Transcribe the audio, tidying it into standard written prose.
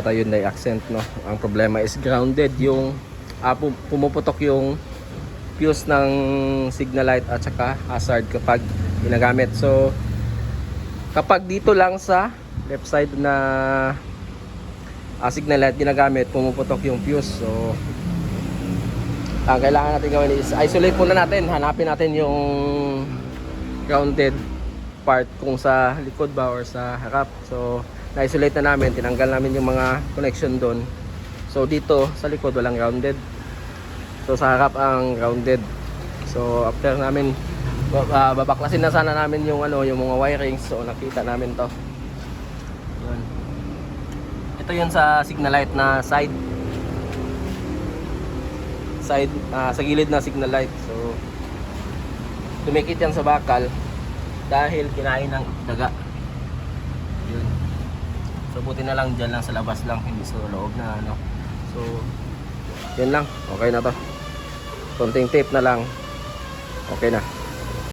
sa Hyundai Accent, no. Ang problema is grounded yung pumuputok yung fuse ng signal light at saka hazard kapag ginagamit. So kapag dito lang sa left side na signal light ginagamit, pumuputok yung fuse. So ang kailangan natin gawin is isolate muna natin, hanapin natin yung grounded part kung sa likod ba or sa harap. So na-isolate na namin, tinanggal namin yung mga connection doon. So dito sa likod walang grounded, so sa harap ang grounded. So after namin babaklasin na sana namin yung yung mga wirings. So nakita namin to. Yun. Ito yun sa signal light na side sa gilid na signal light. So dumikit yan sa bakal dahil kinain ng daga. Yun. So buti na lang dyan lang sa labas lang, hindi sa loob na So yun lang, okay na to. Konting tape na lang, okay na.